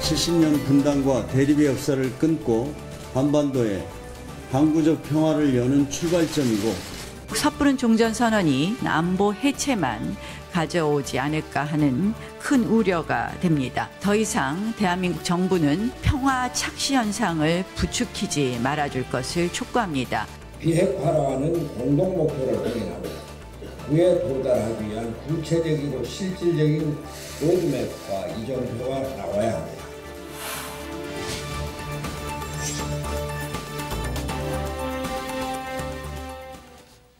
70년 분단과 대립의 역사를 끊고 한반도에 항구적 평화를 여는 출발점이고 섣부른 종전선언이 남북 해체만 가져오지 않을까 하는 큰 우려가 됩니다. 더 이상 대한민국 정부는 평화 착시 현상을 부추기지 말아줄 것을 촉구합니다. 비핵화라는 공동 목표를 공인하고 그에 도달하기 위한 구체적이고 실질적인 로드맵과 이정표가 나와야 합니다.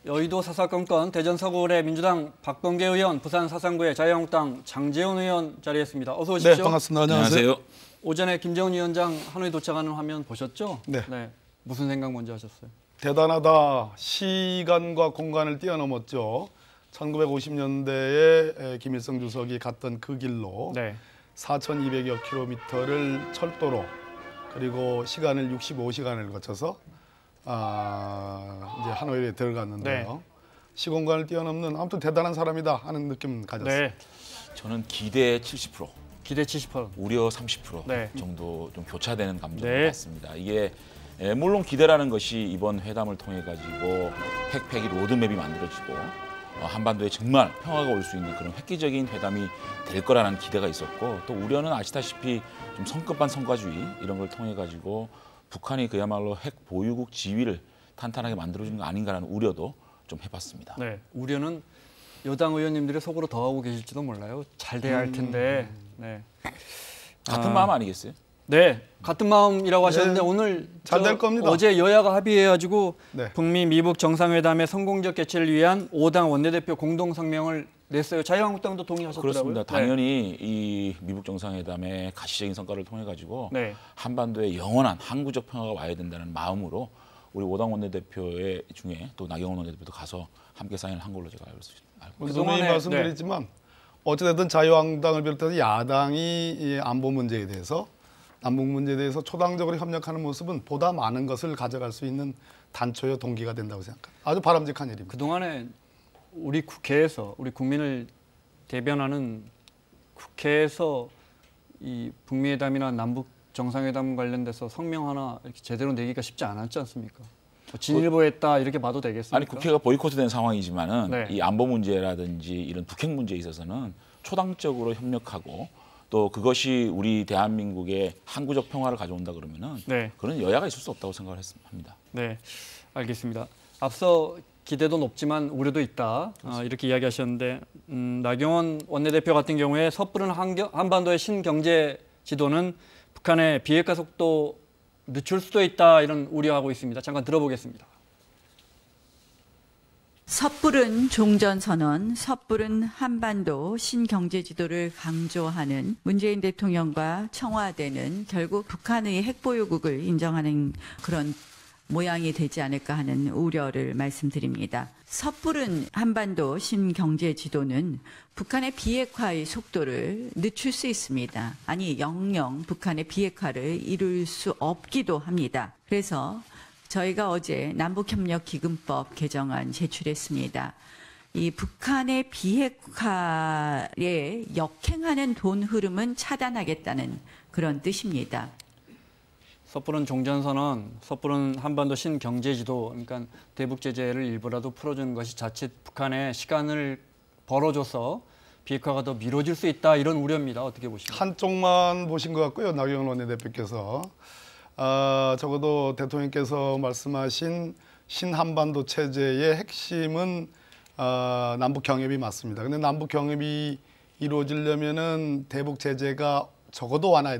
여의도 사사건건 대전 서구의 민주당 박범계 의원, 부산 사상구의 자유한국당 장제원 의원 자리했습니다. 어서 오십시오. 네, 반갑습니다. 안녕하세요. 오전에 김재원 위원장 하노이 도착하는 화면 보셨죠? 네. 무슨 생각 먼저 하셨어요? 대단하다. 시간과 공간을 뛰어넘었죠. 1950년대에 김일성 주석이 갔던 그 길로 4,200여 킬로미터를 철도로 그리고 시간을 65시간을 거쳐서 이제 하노이에 들어갔는데요. 시공간을 뛰어넘는 아무튼 대단한 사람이다 하는 느낌 가졌어요. 저는 기대 70%, 기대 70%, 우려 30% 정도 좀 교차되는 감정을 받습니다. 이게 물론 기대라는 것이 이번 회담을 통해 가지고 핵폐기 로드맵이 만들어지고 한반도에 정말 평화가 올 수 있는 그런 획기적인 회담이 될 거라는 기대가 있었고, 또 우려는 아시다시피 좀 성급한 성과주의 이런 걸 통해 가지고 북한이 그야말로 핵 보유국 지위를 탄탄하게 만들어주는 거 아닌가라는 우려도 좀 해봤습니다. 네, 우려는 여당 의원님들이 속으로 더 하고 계실지도 몰라요. 잘 돼야 할 텐데. 같은 마음 아니겠어요? 네, 같은 마음이라고 하셨는데 오늘 잘 될 겁니다. 어제 여야가 합의해가지고 북미 미북 정상회담의 성공적 개최를 위한 5당 원내대표 공동 성명을 냈어요. 자유한국당도 동의하셨더라고요. 그렇습니다. 당연히 이 미북 정상회담의 가시적인 성과를 통해 가지고 한반도에 영원한 항구적 평화가 와야 된다는 마음으로 우리 5당 원내대표의 중에 또 나경원 원내대표도 가서 함께 사인을 한 걸로 제가 알고 있습니다. 그동안에 말씀드리지만 어찌됐든 자유한국당을 비롯해서 야당이 이 안보 문제에 대해서 남북 문제에 대해서 초당적으로 협력하는 모습은 보다 많은 것을 가져갈 수 있는 단초요 동기가 된다고 생각합니다. 아주 바람직한 일입니다. 그동안에 우리 국회에서 우리 국민을 대변하는 국회에서 이 북미 회담이나 남북 정상회담 관련돼서 성명 하나 이렇게 제대로 내기가 쉽지 않았지 않습니까? 진일보했다 이렇게 봐도 되겠습니까? 아니 국회가 보이콧된 상황이지만은 이 안보 문제라든지 이런 북핵 문제에 있어서는 초당적으로 협력하고 또 그것이 우리 대한민국의 항구적 평화를 가져온다 그러면은 그런 여야가 있을 수 없다고 생각을 합니다. 네, 알겠습니다. 앞서 기대도 높지만 우려도 있다 이렇게 이야기하셨는데 나경원 원내대표 같은 경우에 섣부른 한반도의 신경제 지도는 북한의 비핵화 속도 늦출 수도 있다 이런 우려하고 있습니다. 잠깐 들어보겠습니다. 섣부른 종전선언, 섣부른 한반도 신경제지도를 강조하는 문재인 대통령과 청와대는 결국 북한의 핵보유국을 인정하는 그런 모양이 되지 않을까 하는 우려를 말씀드립니다. 섣부른 한반도 신경제지도는 북한의 비핵화의 속도를 늦출 수 있습니다. 아니 영영 북한의 비핵화를 이룰 수 없기도 합니다. 그래서 저희가 어제 남북협력기금법 개정안 제출했습니다. 이 북한의 비핵화에 역행하는 돈 흐름은 차단하겠다는 그런 뜻입니다. 섣부른 종전선언, 섣부른 한반도 신경제지도, 그러니까 대북 제재를 일부라도 풀어주는 것이 자칫 북한에 시간을 벌어줘서 비핵화가 더 미뤄질 수 있다 이런 우려입니다. 어떻게 보십니까? 한쪽만 보신 것 같고요. 나경원 원내대표께서. 적어도 대통령께서 말씀하신 신한반도 체제의 핵심은 남북 경협이 맞습니다. 근데 남북 경협이 이루어지려면은 대북 제재가 적어도 완화해야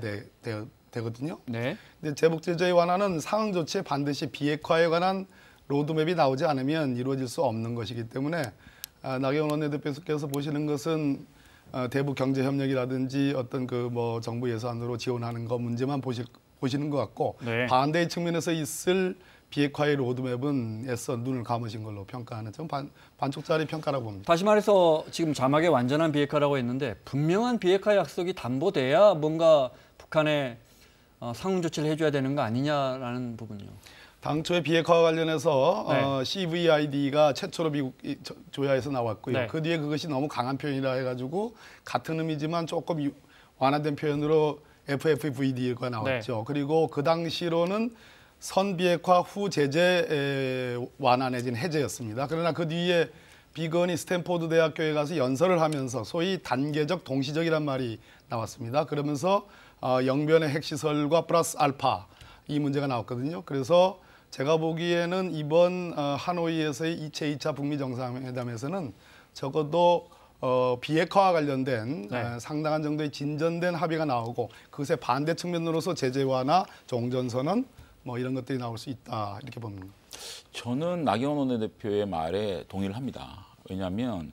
되거든요. 근데 대북 제재의 완화는 상응 조치에 반드시 비핵화에 관한 로드맵이 나오지 않으면 이루어질 수 없는 것이기 때문에 나경원 원내대표께서 보시는 것은 대북 경제 협력이라든지 어떤 그 뭐 정부 예산으로 지원하는 거 문제만 보시는 것 같고 반대의 측면에서 있을 비핵화의 로드맵은 애써 눈을 감으신 걸로 평가하는 좀 반쪽짜리 평가라고 봅니다. 다시 말해서 지금 자막에 완전한 비핵화라고 했는데 분명한 비핵화 약속이 담보돼야 뭔가 북한에 상응 조치를 해줘야 되는 거 아니냐라는 부분이요. 당초에 비핵화와 관련해서 CVID가 최초로 미국 조야에서 나왔고요. 그 뒤에 그것이 너무 강한 표현이라 해가지고 같은 의미지만 조금 완화된 표현으로 FFVD가 나왔죠. 그리고 그 당시로는 선비핵화 후 제재 완화 내지는 해제였습니다. 그러나 그 뒤에 비건이 스탠포드 대학교에 가서 연설을 하면서 소위 단계적 동시적이란 말이 나왔습니다. 그러면서 영변의 핵시설과 플러스 알파 이 문제가 나왔거든요. 그래서 제가 보기에는 이번 하노이에서의 2차 북미 정상회담에서는 적어도 비핵화와 관련된 상당한 정도의 진전된 합의가 나오고 그것에 반대 측면으로서 제재 완화, 종전선언 뭐 이런 것들이 나올 수 있다 이렇게 봅니다. 저는 나경원 원내대표의 말에 동의를 합니다. 왜냐하면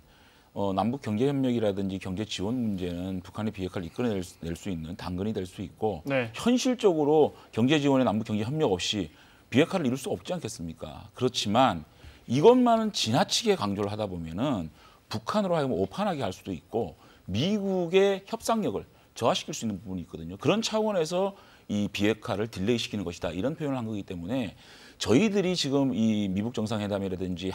남북 경제협력이라든지 경제 지원 문제는 북한의 비핵화를 이끌어낼 수 있는 당근이 될 수 있고 현실적으로 경제 지원의 남북 경제 협력 없이 비핵화를 이룰 수 없지 않겠습니까? 그렇지만 이것만은 지나치게 강조를 하다 보면은 북한으로 하여금 오판하게 할 수도 있고 미국의 협상력을 저하시킬 수 있는 부분이 있거든요. 그런 차원에서 이 비핵화를 딜레이시키는 것이다 이런 표현을 한 거기 때문에 저희들이 지금 이 미북 정상회담이라든지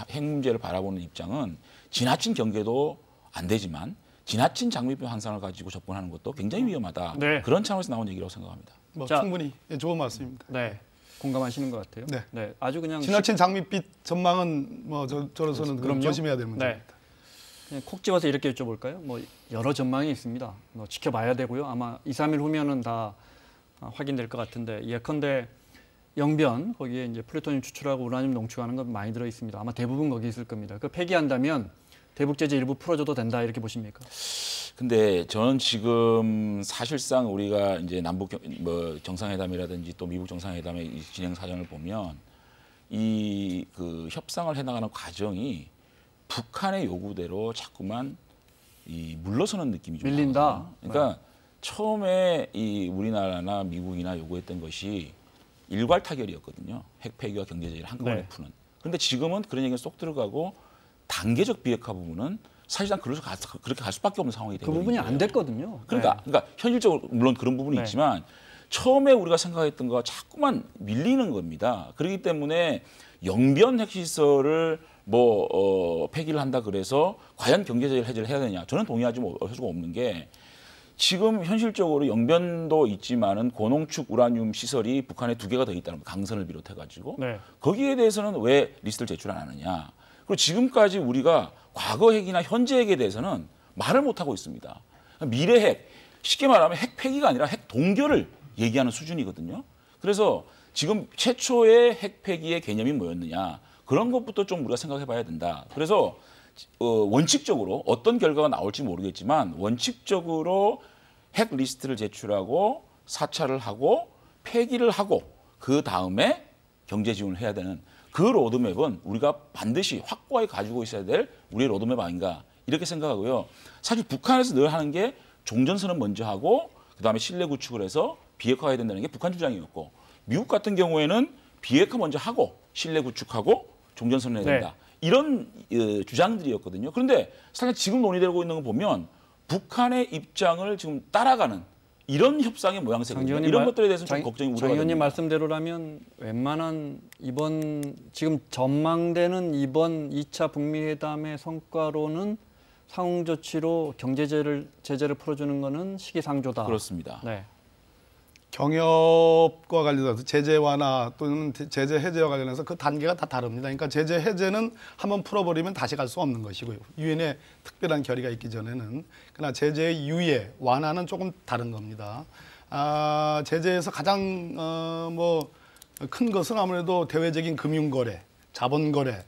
핵 문제를 바라보는 입장은 지나친 경계도 안 되지만 지나친 장밋빛 환상을 가지고 접근하는 것도 굉장히 위험하다. 그런 차원에서 나온 얘기라고 생각합니다. 충분히 좋은 말씀입니다. 공감하시는 것 같아요. 아주 그냥 지나친 장밋빛 전망은 뭐 저로서는 그럼 조심해야 될 문제입니다. 그냥 콕 집어서 이렇게 여쭤볼까요? 뭐 여러 전망이 있습니다. 뭐 지켜봐야 되고요. 아마 2, 3일 후면은 다 확인될 것 같은데 예컨대 영변 거기에 이제 플루토늄 추출하고 우라늄 농축하는 건 많이 들어 있습니다. 아마 대부분 거기 있을 겁니다. 그 폐기한다면 대북 제재 일부 풀어줘도 된다 이렇게 보십니까? 근데 저는 지금 사실상 우리가 이제 남북 정상회담이라든지 또 미북 정상회담의 진행 사정을 보면 이 그 협상을 해나가는 과정이 북한의 요구대로 자꾸만 물러서는 느낌이 좀 밀린다. 나거든요. 그러니까 처음에 이 우리나라나 미국이나 요구했던 것이 일괄 타결이었거든요. 핵 폐기와 경제 제재를 한꺼번에 푸는. 그런데 지금은 그런 얘기가 쏙 들어가고 단계적 비핵화 부분은 사실상 그렇게 갈 수밖에 없는 상황이 되거든요. 그 부분이 안 됐거든요. 그러니까 현실적으로 물론 그런 부분이 있지만 처음에 우리가 생각했던 거와 자꾸만 밀리는 겁니다. 그렇기 때문에 영변 핵시설을 폐기를 한다 그래서 과연 경제 제재 해제를 해야 되냐? 저는 동의하지 할 수가 없는 게 지금 현실적으로 영변도 있지만은 고농축 우라늄 시설이 북한에 2개가 더 있다는 거, 강선을 비롯해가지고 거기에 대해서는 왜 리스트를 제출 안 하느냐? 그리고 지금까지 우리가 과거 핵이나 현재 핵에 대해서는 말을 못 하고 있습니다. 미래 핵, 쉽게 말하면 핵 폐기가 아니라 핵 동결을 얘기하는 수준이거든요. 그래서 지금 최초의 핵 폐기의 개념이 뭐였느냐? 그런 것부터 좀 우리가 생각해봐야 된다. 그래서 원칙적으로 어떤 결과가 나올지 모르겠지만 원칙적으로 핵 리스트를 제출하고 사찰을 하고 폐기를 하고 그 다음에 경제 지원을 해야 되는 그 로드맵은 우리가 반드시 확고하게 가지고 있어야 될 우리의 로드맵 아닌가 이렇게 생각하고요. 사실 북한에서 늘 하는 게 종전선언 먼저 하고 그다음에 신뢰 구축을 해서 비핵화해야 된다는 게 북한 주장이었고 미국 같은 경우에는 비핵화 먼저 하고 신뢰 구축하고 종전선언 해야 된다. 이런 주장들이었거든요. 그런데 사실 지금 논의되고 있는 거 보면 북한의 입장을 지금 따라가는 이런 협상의 모양새거든요. 이런 것들에 대해서는 좀 걱정이 우려가 됩니다. 장 의원님 말씀대로라면 웬만한 지금 전망되는 이번 2차 북미 회담의 성과로는 상응 조치로 경제 제재를 풀어주는 것은 시기상조다. 그렇습니다. 경협과 관련해서 제재 완화 또는 제재 해제와 관련해서 그 단계가 다 다릅니다. 그러니까 제재 해제는 한번 풀어버리면 다시 갈 수 없는 것이고요. 유엔의 특별한 결의가 있기 전에는. 그러나 제재의 유예, 완화는 조금 다른 겁니다. 제재에서 가장 큰 것은 아무래도 대외적인 금융거래, 자본거래,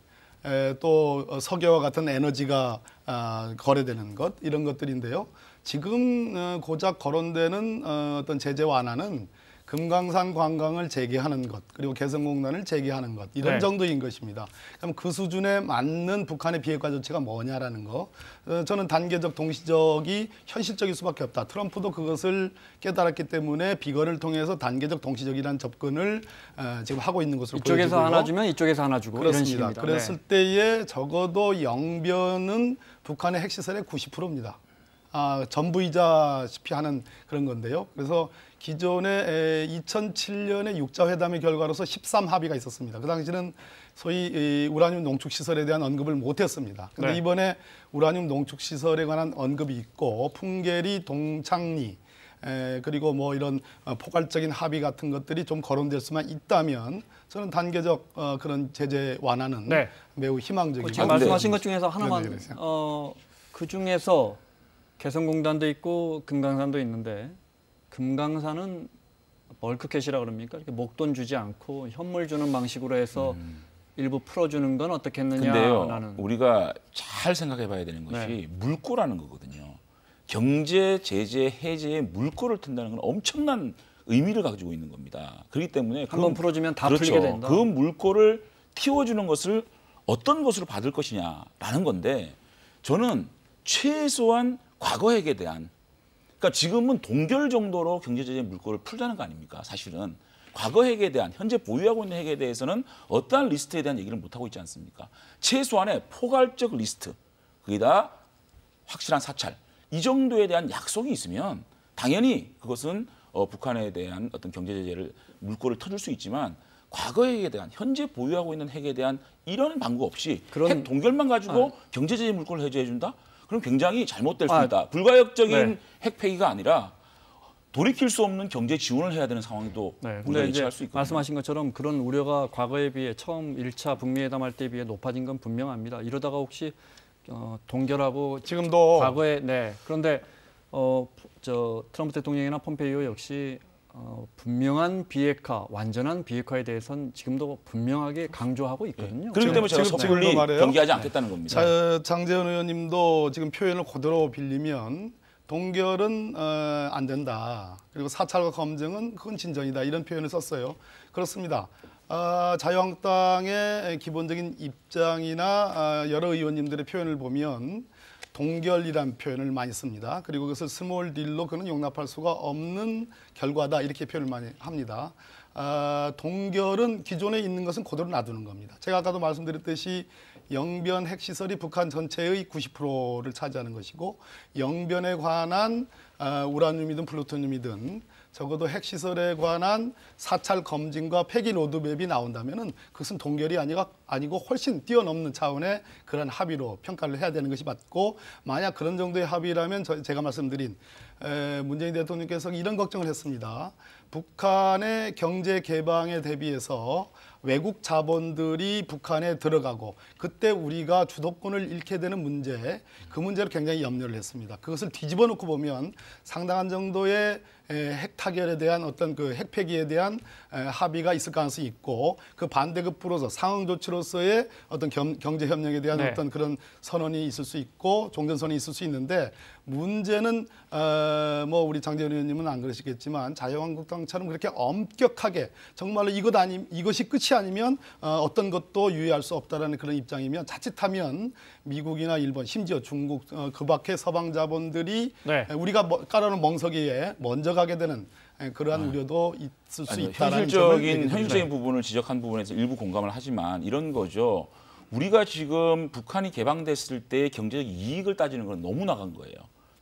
또 석유와 같은 에너지가 거래되는 것 이런 것들인데요. 지금 고작 거론되는 어떤 제재 완화는 금강산 관광을 재개하는 것 그리고 개성공단을 재개하는 것 이런 정도인 것입니다. 그럼 그 수준에 맞는 북한의 비핵화 조치가 뭐냐라는 거 저는 단계적 동시적이 현실적일 수밖에 없다. 트럼프도 그것을 깨달았기 때문에 비건을 통해서 단계적 동시적이라는 접근을 지금 하고 있는 것으로 보여지고요. 이쪽에서 하나 주면 이쪽에서 하나 주고 그렇습니다. 이런 식입니다. 그랬을 때에 적어도 영변은 북한의 핵시설의 90%입니다. 전부이자시피 하는 그런 건데요. 그래서 기존에 2007년에 육자회담의 결과로서 13합의가 있었습니다. 그 당시는 소위 우라늄 농축시설에 대한 언급을 못했습니다. 그런데 이번에 우라늄 농축시설에 관한 언급이 있고 풍계리, 동창리, 그리고 뭐 이런 포괄적인 합의 같은 것들이 좀 거론될 수만 있다면 저는 단계적 그런 제재 완화는 네. 매우 희망적입니다. 지금 말씀하신 것 중에서 네, 하나만 네, 네. 그 중에서 개성공단도 있고 금강산도 있는데 금강산은 벌크캣이라 그럽니까? 이렇게 목돈 주지 않고 현물 주는 방식으로 해서 일부 풀어주는 건 어떻겠느냐라는. 근데요, 우리가 잘 생각해봐야 되는 것이 네. 물꼬라는 거거든요. 경제 제재 해제에 물꼬를 튼다는 건 엄청난 의미를 가지고 있는 겁니다. 그렇기 때문에 한번 풀어주면 다 그렇죠. 풀리게 된다. 그 물꼬를 틔워주는 것을 어떤 것으로 받을 것이냐라는 건데 저는 최소한 과거 핵에 대한 그러니까 지금은 동결 정도로 경제제재 물꼬를 풀자는 거 아닙니까? 사실은 과거 핵에 대한 현재 보유하고 있는 핵에 대해서는 어떠한 리스트에 대한 얘기를 못 하고 있지 않습니까? 최소한의 포괄적 리스트 거기다 확실한 사찰 이 정도에 대한 약속이 있으면 당연히 그것은 북한에 대한 어떤 경제제재를 물꼬를 터줄 수 있지만 과거 핵에 대한 현재 보유하고 있는 핵에 대한 이런 방구 없이 핵 동결만 가지고 경제제재 물꼬를 해제해 준다? 그럼 굉장히 잘못될 수 있다. 불가역적인 네. 핵 폐기가 아니라 돌이킬 수 없는 경제 지원을 해야 되는 상황도 네, 우리가 근데 예측할 이제 수 있거든요. 말씀하신 것처럼 그런 우려가 과거에 비해 처음 1차 북미 회담 할 때에 비해 높아진 건 분명합니다. 이러다가 혹시 동결하고 지금도 과거에 그런데 저 트럼프 대통령이나 폼페이오 역시 분명한 비핵화, 완전한 비핵화에 대해서는 지금도 분명하게 강조하고 있거든요. 그렇기 때문에 제가 지금도 섣불리 말이에요. 경계하지 않겠다는 겁니다. 장재원 의원님도 지금 표현을 그대로 빌리면 동결은 안 된다. 그리고 사찰과 검증은 그건 진전이다. 이런 표현을 썼어요. 그렇습니다. 자유한국당의 기본적인 입장이나 여러 의원님들의 표현을 보면 동결이란 표현을 많이 씁니다. 그리고 그것을 스몰 딜로 그는 용납할 수가 없는 결과다. 이렇게 표현을 많이 합니다. 동결은 기존에 있는 것은 그대로 놔두는 겁니다. 제가 아까도 말씀드렸듯이 영변 핵시설이 북한 전체의 90%를 차지하는 것이고 영변에 관한 우라늄이든 플루토늄이든 적어도 핵시설에 관한 사찰 검증과 폐기 로드맵이 나온다면은 그것은 동결이 아니고 훨씬 뛰어넘는 차원의 그런 합의로 평가를 해야 되는 것이 맞고 만약 그런 정도의 합의라면 제가 말씀드린 문재인 대통령께서 이런 걱정을 했습니다. 북한의 경제 개방에 대비해서 외국 자본들이 북한에 들어가고 그때 우리가 주도권을 잃게 되는 문제, 그 문제를 굉장히 염려를 했습니다. 그것을 뒤집어 놓고 보면 상당한 정도의 핵 타결에 대한 어떤 그 핵 폐기에 대한 합의가 있을 가능성이 있고 그 반대급부로서 상응 조치로서의 어떤 경제 협력에 대한 어떤 그런 선언이 있을 수 있고 종전선언이 있을 수 있는데 문제는 뭐 우리 장재원 의원님은 안 그러시겠지만 자유한국당처럼 그렇게 엄격하게 정말로 이것이 끝이 아니면 어떤 것도 유의할 수 없다라는 그런 입장이면 자칫하면 미국이나 일본 심지어 중국 그 밖의 서방 자본들이 우리가 깔아놓은 멍석이에 먼저 가게 되는 그러한 우려도 있을 수 있다라는 현실적인 부분을 지적한 부분에서 일부 공감을 하지만 이런 거죠. 우리가 지금 북한이 개방됐을 때 경제적 이익을 따지는 건 너무 나간 거예요.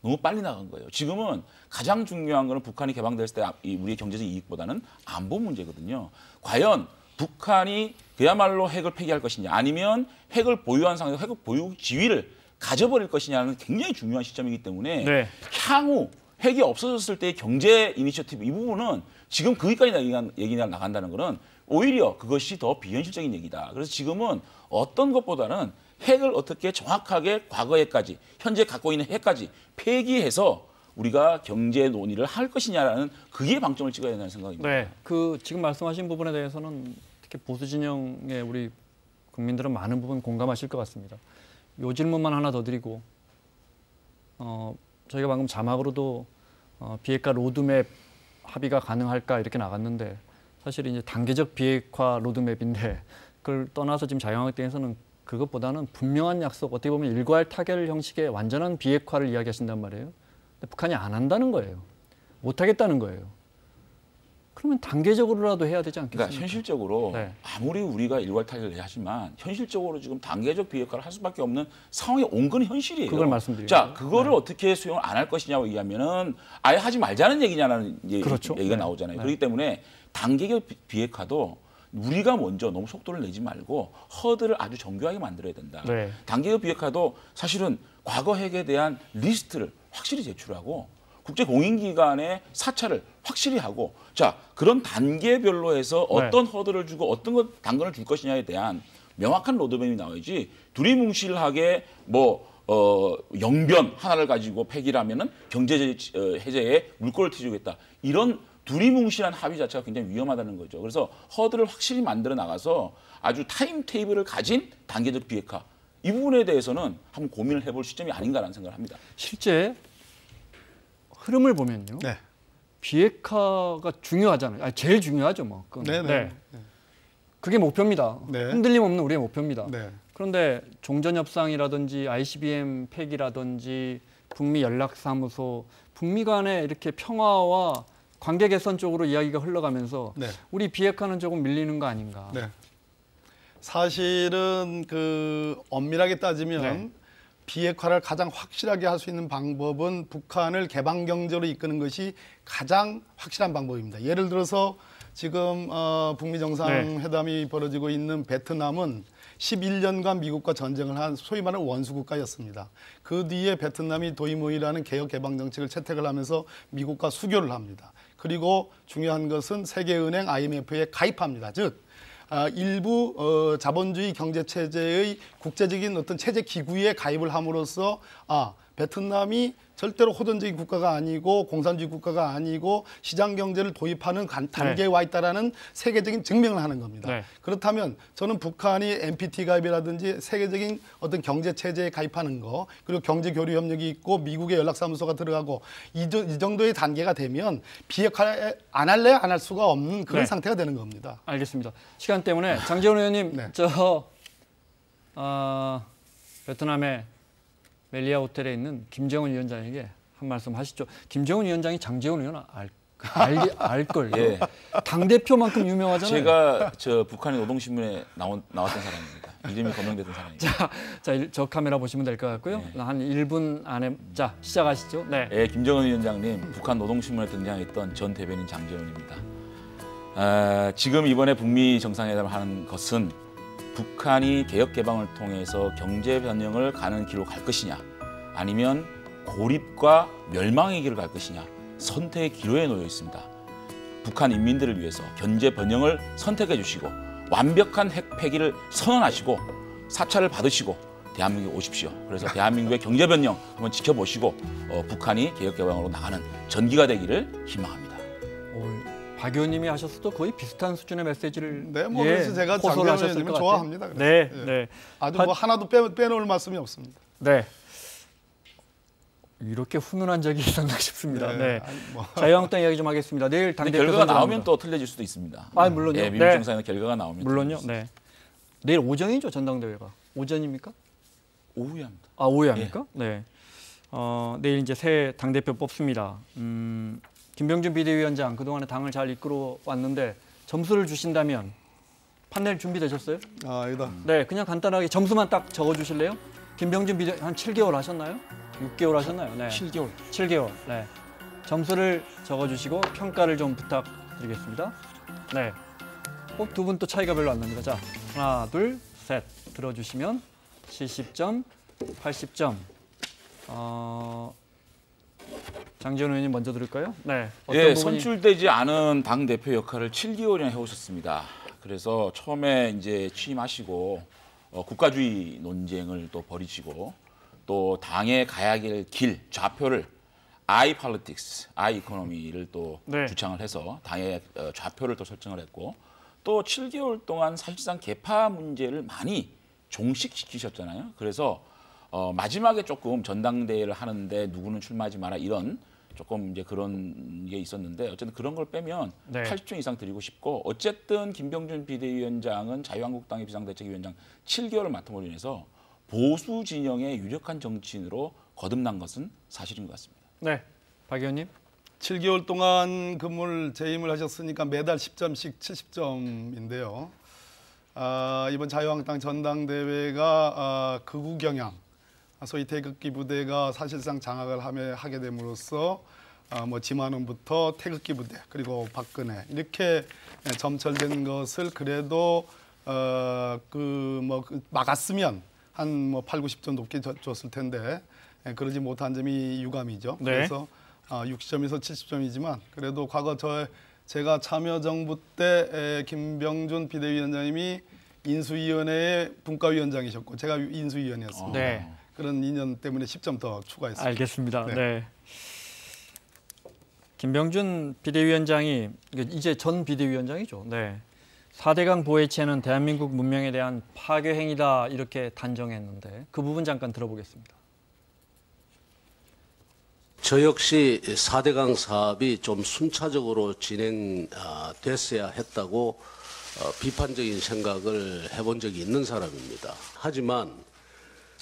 너무 빨리 나간 거예요. 지금은 가장 중요한 거는 북한이 개방됐을 때 우리의 경제적 이익보다는 안보 문제거든요. 과연 북한이 그야말로 핵을 폐기할 것이냐 아니면 핵을 보유한 상태에서 핵 보유 지위를 가져버릴 것이냐는 굉장히 중요한 시점이기 때문에 향후 핵이 없어졌을 때의 경제 이니셔티브 이 부분은 지금 거기까지 얘기가 나간다는 것은 오히려 그것이 더 비현실적인 얘기다. 그래서 지금은 어떤 것보다는 핵을 어떻게 정확하게 과거에까지 현재 갖고 있는 핵까지 폐기해서 우리가 경제 논의를 할 것이냐라는 그게 방점을 찍어야 된다는 생각입니다. 네, 그 지금 말씀하신 부분에 대해서는 특히 보수 진영의 우리 국민들은 많은 부분 공감하실 것 같습니다. 요 질문만 하나 더 드리고 저희가 방금 자막으로도 비핵화 로드맵 합의가 가능할까 이렇게 나갔는데 사실 이제 단계적 비핵화 로드맵인데 그걸 떠나서 지금 자유한국당에서는 그것보다는 분명한 약속, 어떻게 보면 일괄 타결 형식의 완전한 비핵화를 이야기하신단 말이에요. 근데 북한이 안 한다는 거예요. 못 하겠다는 거예요. 그러면 단계적으로라도 해야 되지 않겠습니까? 그러니까 현실적으로 아무리 우리가 일괄 타결을 하지만 현실적으로 지금 단계적 비핵화를 할 수밖에 없는 상황이 온 건 현실이에요. 그걸 말씀드리죠. 자, 그거를 어떻게 수용을 안 할 것이냐고 얘기하면은 아예 하지 말자는 얘기냐는 얘기가 나오잖아요. 그렇기 때문에 단계적 비핵화도 우리가 먼저 너무 속도를 내지 말고 허들을 아주 정교하게 만들어야 된다. 단계적 비핵화도 사실은 과거 핵에 대한 리스트를 확실히 제출하고 국제 공인기관의 사찰을 확실히 하고 자 그런 단계별로 해서 어떤 허들을 주고 어떤 당근을 줄 것이냐에 대한 명확한 로드맵이 나와야지 두리뭉실하게 영변 하나를 가지고 폐기라면은 경제 해제에 물꼬를 트이겠다 이런 두리뭉실한 합의 자체가 굉장히 위험하다는 거죠. 그래서 허들을 확실히 만들어 나가서 아주 타임 테이블을 가진 단계적 비핵화 이 부분에 대해서는 한번 고민을 해볼 시점이 아닌가라는 생각을 합니다. 실제 흐름을 보면요. 네. 비핵화가 중요하잖아요. 제일 중요하죠, 뭐. 네. 그게 목표입니다. 네. 흔들림 없는 우리의 목표입니다. 네. 그런데 종전협상이라든지 ICBM 폐기라든지 북미 연락사무소, 북미 간의 이렇게 평화와 관계 개선 쪽으로 이야기가 흘러가면서 네. 우리 비핵화는 조금 밀리는 거 아닌가. 네. 사실은 엄밀하게 따지면 네. 비핵화를 가장 확실하게 할 수 있는 방법은 북한을 개방 경제로 이끄는 것이 가장 확실한 방법입니다. 예를 들어서 지금 북미 정상회담이 벌어지고 있는 베트남은 11년간 미국과 전쟁을 한 소위 말하는 원수국가였습니다. 그 뒤에 베트남이 도이무이라는 개혁 개방 정책을 채택을 하면서 미국과 수교를 합니다. 그리고 중요한 것은 세계은행 IMF에 가입합니다. 즉 일부 자본주의 경제 체제의 국제적인 어떤 체제 기구에 가입을 함으로써 베트남이 절대로 호전적인 국가가 아니고 공산주의 국가가 아니고 시장 경제를 도입하는 단계에 와 있다라는 세계적인 증명을 하는 겁니다. 네. 그렇다면 저는 북한이 NPT 가입이라든지 세계적인 어떤 경제 체제에 가입하는 거 그리고 경제 교류 협력이 있고 미국의 연락사무소가 들어가고 이 정도의 단계가 되면 비핵화 안 할래 안 할 수가 없는 그런 네. 상태가 되는 겁니다. 알겠습니다. 시간 때문에 장제원 의원님, 네. 베트남의 멜리아 호텔에 있는 김정은 위원장에게 한 말씀 하시죠. 김정은 위원장이 장제원 의원 알걸. 예. 당 대표만큼 유명하잖아요. 제가 북한의 노동신문에 나왔던 사람입니다. 이름이 거명됐던 사람입니다. 자, 저 카메라 보시면 될 것 같고요. 한 1분 안에 자 시작하시죠. 네. 예, 김정은 위원장님, 북한 노동신문에 등장했던 전 대변인 장제원입니다. 지금 이번에 북미 정상회담을 하는 것은 북한이 개혁 개방을 통해서 경제 변형을 가는 길로 갈 것이냐, 아니면 고립과 멸망의 길을 갈 것이냐 선택의 기로에 놓여 있습니다. 북한 인민들을 위해서 경제 변형을 선택해 주시고 완벽한 핵 폐기를 선언하시고 사찰을 받으시고 대한민국에 오십시오. 그래서 대한민국의 경제 변형 한번 지켜보시고 북한이 개혁 개방으로 나가는 전기가 되기를 희망합니다. 박 의원님이 하셨어도 거의 비슷한 수준의 메시지를 그래서 제가 호소를 하셨을 장제원 것 좋아합니다. 같아요. 네, 예. 네. 아주 하나도 빼놓을 말씀이 없습니다. 네. 이렇게 훈훈한 적이 있었나 싶습니다. 네. 뭐. 자유한국당 이야기 좀 하겠습니다. 내일 당대표 결과가 나오면 또 틀려질 수도 있습니다. 물론요. 예, 미국 정상회담 결과가 나오면 물론요. 네. 내일 오전이죠, 전당대회가. 오전입니까? 오후에 합니다. 오후에 합니까? 네. 내일 이제 새 당대표 뽑습니다. 김병준 비대위원장 그동안에 당을 잘 이끌어 왔는데 점수를 주신다면 판넬 준비되셨어요? 여기다. 네, 그냥 간단하게 점수만 딱 적어주실래요? 김병준 비대 한 7개월 하셨나요? 6개월 하셨나요? 네. 7개월. 7개월. 네. 점수를 적어주시고 평가를 좀 부탁드리겠습니다. 네. 두 분 또 차이가 별로 안 납니다. 자, 하나, 둘, 셋 들어주시면 70점, 80점. 장제원 의원님 먼저 들을까요? 네. 예, 선출되지 않은 당 대표 역할을 7개월이나 해오셨습니다. 그래서 처음에 이제 취임하시고 국가주의 논쟁을 또 벌이시고 또 당에 가야 할 길, 좌표를 I politics, I economy를 또 주창을 해서 당의 좌표를 또 설정을 했고 또 7개월 동안 사실상 개파 문제를 많이 종식시키셨잖아요. 그래서 마지막에 조금 전당대회를 하는데 누구는 출마하지 마라 이런 조금 이제 그런 게 있었는데 어쨌든 그런 걸 빼면 80점 이상 드리고 싶고 어쨌든 김병준 비대위원장은 자유한국당의 비상대책위원장 7개월을 맡음으로 인해서 보수 진영의 유력한 정치인으로 거듭난 것은 사실인 것 같습니다. 네, 박 의원님. 7개월 동안 재임을 하셨으니까 매달 10점씩 70점인데요. 이번 자유한국당 전당대회가 극우 경향, 소위 태극기 부대가 사실상 장악을 하게 됨으로써 지만원부터 태극기 부대 그리고 박근혜 이렇게 점철된 것을 그래도 막았으면 한 8, 90점 높게 줬을 텐데 그러지 못한 점이 유감이죠. 네. 그래서 60점에서 70점이지만 그래도 과거 제가 참여정부 때 김병준 비대위원장님이 인수위원회의 분과위원장이셨고 제가 인수위원이었습니다. 네. 그런 인연 때문에 10점 더 추가했습니다. 알겠습니다. 네. 네. 김병준 비대위원장이 이제 전 비대위원장이죠. 네. 4대강 보해체는 대한민국 문명에 대한 파괴 행위다 이렇게 단정했는데 그 부분 잠깐 들어보겠습니다. 저 역시 4대강 사업이 좀 순차적으로 진행됐어야 했다고 비판적인 생각을 해본 적이 있는 사람입니다. 하지만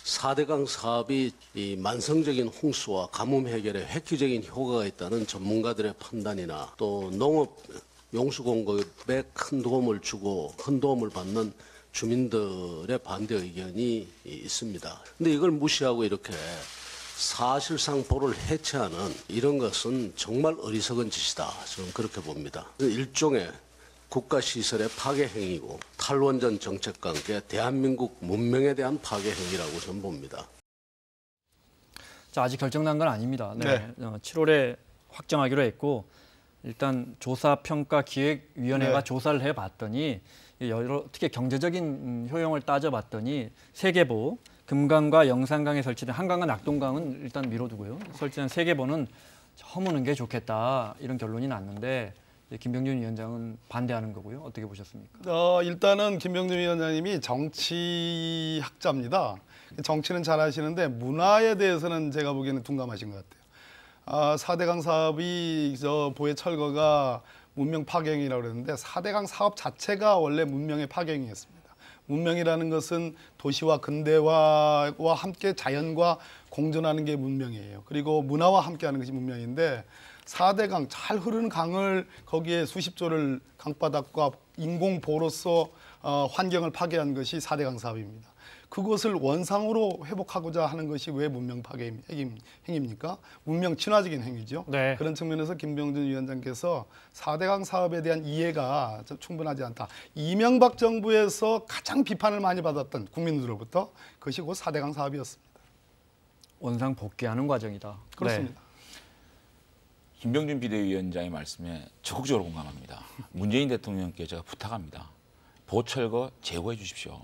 4대강 사업이 이 만성적인 홍수와 가뭄 해결에 획기적인 효과가 있다는 전문가들의 판단이나 또 농업 용수 공급에 큰 도움을 주고 큰 도움을 받는 주민들의 반대 의견이 있습니다. 근데 이걸 무시하고 이렇게 사실상 보를 해체하는 이런 것은 정말 어리석은 짓이다. 저는 그렇게 봅니다. 일종의 국가시설의 파괴 행위고 탈원전 정책과 함께 대한민국 문명에 대한 파괴 행위라고 저는 봅니다. 자, 아직 결정난 건 아닙니다. 네. 7월에 확정하기로 했고 일단 조사평가기획위원회가 네. 조사를 해봤더니 여러 특히 경제적인 효용을 따져봤더니 세계보 금강과 영산강에 설치된 한강과 낙동강은 일단 미뤄두고요. 설치된 세계보는 허무는 게 좋겠다 이런 결론이 났는데 김병준 위원장은 반대하는 거고요. 어떻게 보셨습니까? 일단은 김병준 위원장님이 정치학자입니다. 정치는 잘 하시는데 문화에 대해서는 제가 보기에는 둔감하신 것 같아요. 4대강 사업이 보해 철거가 문명 파괴행위라고 그랬는데 4대강 사업 자체가 원래 문명의 파괴행위였습니다. 문명이라는 것은 도시와 근대화와 함께 자연과 공존하는 게 문명이에요. 그리고 문화와 함께하는 것이 문명인데 4대강 잘 흐르는 강을 거기에 수십조를 강바닥과 인공보로서 환경을 파괴한 것이 4대강 사업입니다. 그것을 원상으로 회복하고자 하는 것이 왜 문명 파괴 행위입니까? 문명 친화적인 행위죠. 네. 그런 측면에서 김병준 위원장께서 4대강 사업에 대한 이해가 좀 충분하지 않다. 이명박 정부에서 가장 비판을 많이 받았던 국민들로부터 그것이 곧 4대강 사업이었습니다. 원상 복귀하는 과정이다. 그렇습니다. 네. 김병준 비대위원장의 말씀에 적극적으로 공감합니다. 문재인 대통령께 제가 부탁합니다. 보철거 제고해 주십시오.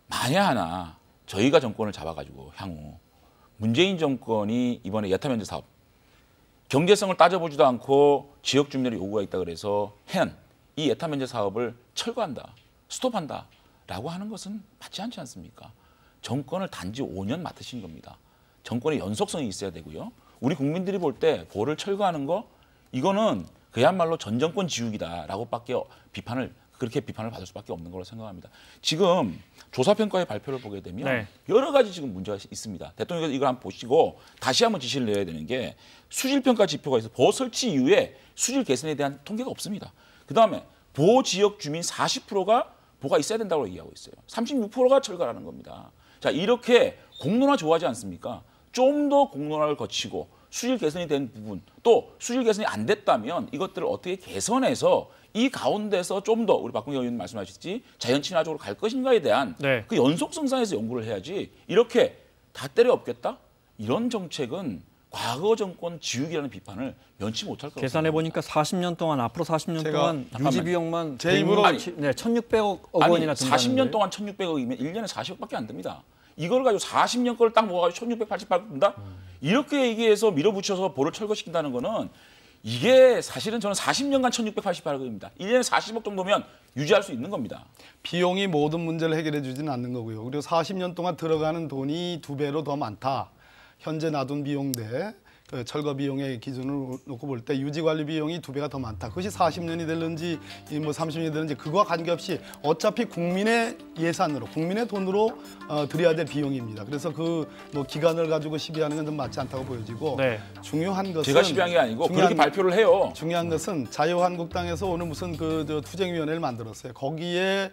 만에 하나 저희가 정권을 잡아가지고 향후 문재인 정권이 이번에 예타면제 사업 경제성을 따져보지도 않고 지역 주민들의 요구가 있다 그래서 해안 이 예타면제 사업을 철거한다, 스톱한다 라고 하는 것은 맞지 않지 않습니까? 정권을 단지 5년 맡으신 겁니다. 정권의 연속성이 있어야 되고요. 우리 국민들이 볼 때 보를 철거하는 거 이거는 그야말로 전 정권 지우기다라고밖에 그렇게 비판을 받을 수밖에 없는 걸로 생각합니다. 지금 조사평가의 발표를 보게 되면 네. 여러 가지 지금 문제가 있습니다. 대통령께서 이걸 한번 보시고 다시 한번 지시를 내야 되는 게 수질평가 지표가 있어 보호 설치 이후에 수질 개선에 대한 통계가 없습니다. 그다음에 보호 지역 주민 40%가 보호가 있어야 된다고 얘기하고 있어요. 36%가 철거하는 겁니다. 자, 이렇게 공론화 좋아하지 않습니까? 좀 더 공론화를 거치고 수질 개선이 된 부분 또 수질 개선이 안 됐다면 이것들을 어떻게 개선해서 이 가운데서 좀 더 우리 박근혜 의원님 말씀하셨지 자연 친화적으로 갈 것인가에 대한 네. 그 연속성상에서 연구를 해야지 이렇게 다 때려 엎겠다? 이런 정책은 과거 정권 지우기라는 비판을 면치 못할 것 같습니다. 계산해 보니까 40년 동안 앞으로 40년 동안 유지 비용만 제 입으로 1,600억 아니, 원이나 든다는데 40년 동안 1,600억이면 1년에 40억밖에 안 듭니다. 이걸 가지고 40년 거를 딱 모아가지고 1,688억 든다? 이렇게 얘기해서 밀어붙여서 보를 철거시킨다는 거는 이게 사실은 저는 40년간 1,688억입니다. 1년에 40억 정도면 유지할 수 있는 겁니다. 비용이 모든 문제를 해결해 주지는 않는 거고요. 그리고 40년 동안 들어가는 돈이 2배로 더 많다. 현재 놔둔 비용 대 그 철거 비용의 기준을 놓고 볼 때 유지관리 비용이 2배가 더 많다. 그것이 40년이 되는지 뭐 30년이 되는지 그거와 관계없이 어차피 국민의 예산으로 국민의 돈으로 들여야 될 비용입니다. 그래서 그 뭐 기간을 가지고 시비하는 건 좀 맞지 않다고 보여지고 네. 중요한 것은 제가 시비한 게 아니고 그렇게 발표를 해요. 중요한 것은 자유한국당에서 오늘 무슨 그 투쟁위원회를 만들었어요. 거기에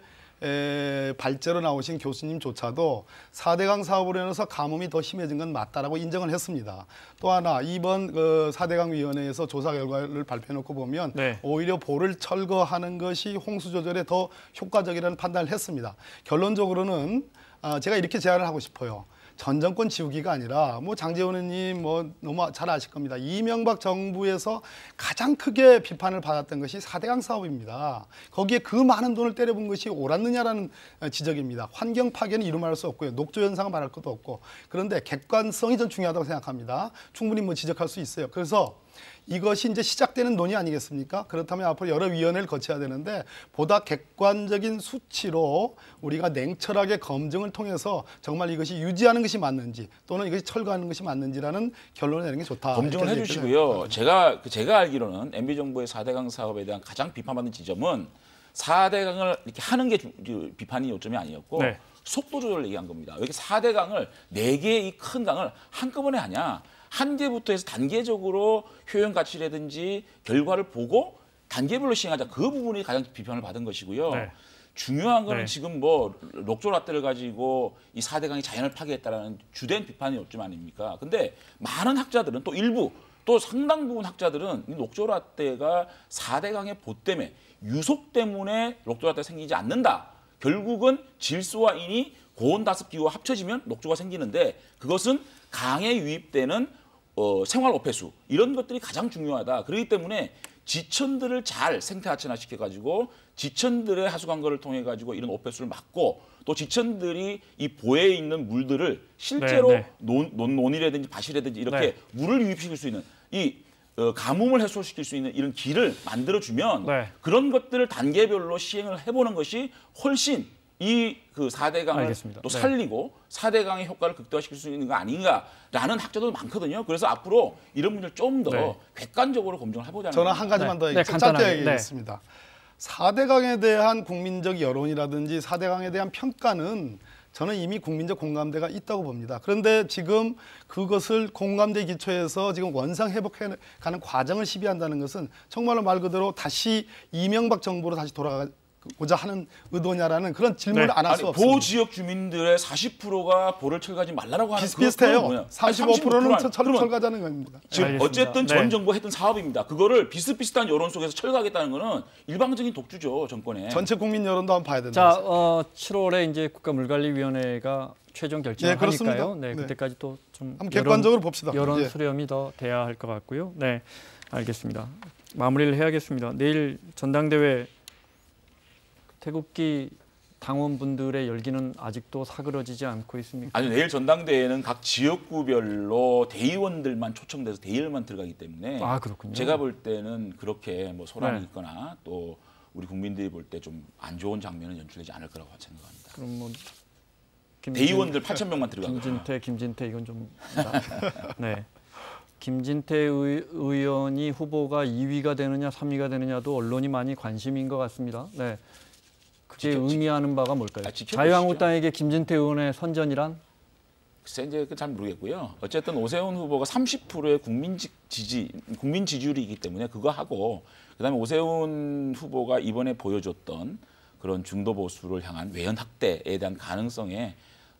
발제로 나오신 교수님조차도 4대강 사업으로 인해서 가뭄이 더 심해진 건 맞다라고 인정을 했습니다. 또 하나 이번 그 4대강 위원회에서 조사 결과를 발표해놓고 보면 네. 오히려 보를 철거하는 것이 홍수 조절에 더 효과적이라는 판단을 했습니다. 결론적으로는 제가 이렇게 제안을 하고 싶어요. 전 정권 지우기가 아니라 뭐 장제원 의원님 뭐 너무 잘 아실 겁니다. 이명박 정부에서 가장 크게 비판을 받았던 것이 4대강 사업입니다. 거기에 그 많은 돈을 때려본 것이 옳았느냐라는 지적입니다. 환경 파괴는 이루 말할 수 없고요. 녹조 현상은 말할 것도 없고. 그런데 객관성이 좀 중요하다고 생각합니다. 충분히 뭐 지적할 수 있어요. 그래서 이것이 이제 시작되는 논의 아니겠습니까? 그렇다면 앞으로 여러 위원회를 거쳐야 되는데 보다 객관적인 수치로 우리가 냉철하게 검증을 통해서 정말 이것이 유지하는 것이 맞는지 또는 이것이 철거하는 것이 맞는지라는 결론을 내는 게 좋다. 검증을 해주시고요. 제가 알기로는 MB 정부의 4대강 사업에 대한 가장 비판받는 지점은 4대강을 이렇게 하는 게 비판이 요점이 아니었고 네. 속도 조절을 얘기한 겁니다. 왜 이렇게 4대강을 4개의 이 큰 강을 한꺼번에 하냐? 한 개부터 해서 단계적으로 효용 가치라든지 결과를 보고 단계별로 시행하자. 그 부분이 가장 비판을 받은 것이고요. 네. 중요한 거는 네. 지금 뭐 녹조 라떼를 가지고 이 4대강이 자연을 파괴했다라는 주된 비판이 요점 아닙니까? 근데 많은 학자들은 또 일부 또 상당 부분 학자들은 이 녹조 라떼가 4대강의 보 때문에 유속 때문에 녹조 라떼가 생기지 않는다. 결국은 질소와 인이 고온 다습 기후와 합쳐지면 녹조가 생기는데 그것은 강에 유입되는 생활 오폐수 이런 것들이 가장 중요하다. 그렇기 때문에 지천들을 잘 생태 하천화 시켜가지고 지천들의 하수관거를 통해 가지고 이런 오폐수를 막고 또 지천들이 이 보에 있는 물들을 실제로 네, 논이라든지 밭이라든지 이렇게 네. 물을 유입시킬 수 있는 이 가뭄을 해소시킬 수 있는 이런 길을 만들어주면 네. 그런 것들을 단계별로 시행을 해보는 것이 훨씬 이 그 4대강을 알겠습니다. 또 네. 살리고 4대강의 효과를 극대화시킬 수 있는 거 아닌가라는 학자도 많거든요. 그래서 앞으로 이런 문제를 좀 더 네. 객관적으로 검증을 해보자는 저는 겁니다. 한 가지만 더 네, 짧게 간단하게. 얘기하겠습니다. 4대강에 대한 국민적 여론이라든지 4대강에 대한 평가는 저는 이미 국민적 공감대가 있다고 봅니다. 그런데 지금 그것을 공감대 기초에서 지금 원상 회복해가는 과정을 시비한다는 것은 정말로 말 그대로 다시 이명박 정부로 다시 돌아가고자 하는 의도냐라는 그런 질문을 네. 안 할 수 없습니다. 보 지역 주민들의 40%가 보를 철거하지 말라고 하는 비슷비슷해요. 35%는 그러면 철거하자는 겁니다. 지금 알겠습니다. 어쨌든 네. 전 정부가 했던 사업입니다. 그거를 비슷비슷한 여론 속에서 철거하겠다는 거는 일방적인 독주죠, 정권에. 전체 국민 여론도 한번 봐야 된다. 자, 7월에 이제 국가물관리위원회가 최종 결정을 예, 그렇습니다. 하니까요. 네, 네. 그때까지 또 좀 한번 객관적으로 봅시다. 여론 예. 수렴이 더 돼야 할 것 같고요. 네, 알겠습니다. 마무리를 해야겠습니다. 내일 전당대회 태극기 당원분들의 열기는 아직도 사그러지지 않고 있습니까? 아니 내일 전당대회는 각 지역구별로 대의원들만 초청돼서 대의원만 들어가기 때문에 아, 그렇군요. 제가 볼 때는 그렇게 뭐 소란이 네. 있거나 또 우리 국민들이 볼 때 좀 안 좋은 장면은 연출되지 않을 거라고 생각합니다. 그럼 뭐 대의원들 8,000명만 들어가고 김진태 이건 좀 네. 김진태 의원이 후보가 2위가 되느냐 3위가 되느냐도 언론이 많이 관심인 것 같습니다. 네. 그게 의미하는 바가 뭘까요? 지켜보시죠. 자유한국당에게 김진태 의원의 선전이란? 글쎄 이제 잘 모르겠고요. 어쨌든 오세훈 후보가 30%의 국민 지지율이기 때문에 그거 하고 그다음에 오세훈 후보가 이번에 보여줬던 그런 중도 보수를 향한 외연 확대에 대한 가능성에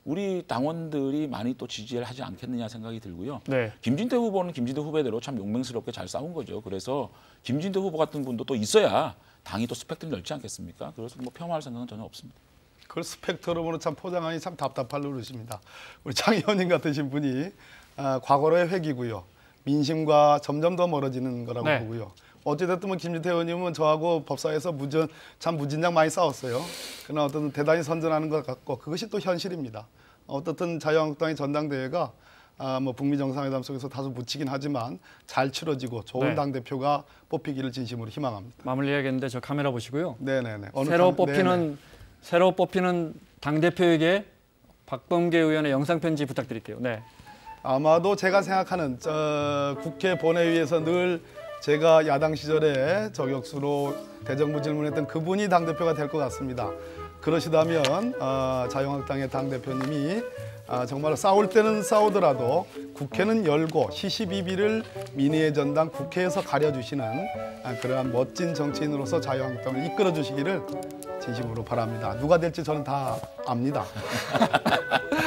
우리 당원들이 많이 또 지지를 하지 않겠느냐 생각이 들고요. 네. 김진태 후보는 김진태 후보대로 참 용맹스럽게 잘 싸운 거죠. 그래서 김진태 후보 같은 분도 또 있어야 당이 또 스펙트럼이 넓지 않겠습니까? 그래서 뭐 폄하할 생각은 전혀 없습니다. 그걸 스펙트럼으로 참 포장하니 참 답답할 노릇입니다. 우리 장 의원님 같으신 분이 과거로의 회기고요. 민심과 점점 더 멀어지는 거라고 네. 보고요. 어찌됐든 뭐 김진태 의원님은 저하고 법사에서 참 무진장 많이 싸웠어요. 그러나 어떤 대단히 선전하는 것 같고 그것이 또 현실입니다. 어떻든 자유한국당의 전당대회가 뭐 북미 정상회담 속에서 다소 묻히긴 하지만 잘 치러지고 좋은 네. 당대표가 뽑히기를 진심으로 희망합니다. 마무리해야겠는데 저 카메라 보시고요. 네네네. 새로 뽑히는 당대표에게 박범계 의원의 영상 편지 부탁드릴게요. 네. 아마도 제가 생각하는 국회 본회의에서 늘 제가 야당 시절에 저격수로 대정부 질문했던 그분이 당대표가 될 것 같습니다. 그러시다면 자유한국당의 당대표님이 정말 싸울 때는 싸우더라도 국회는 열고 시시비비를 민의의 전당 국회에서 가려주시는 그러한 멋진 정치인으로서 자유한국당을 이끌어주시기를 진심으로 바랍니다. 누가 될지 저는 다 압니다.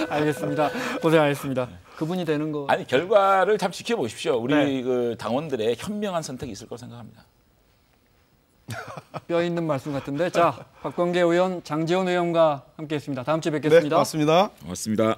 알겠습니다. 고생하셨습니다. 그분이 되는 거. 아니 결과를 참 지켜보십시오. 우리 네. 그 당원들의 현명한 선택이 있을 거라고 생각합니다. 뼈 있는 말씀 같은데. 자, 박범계 의원, 장제원 의원과 함께했습니다. 다음 주에 뵙겠습니다. 네, 고맙습니다. 고맙습니다.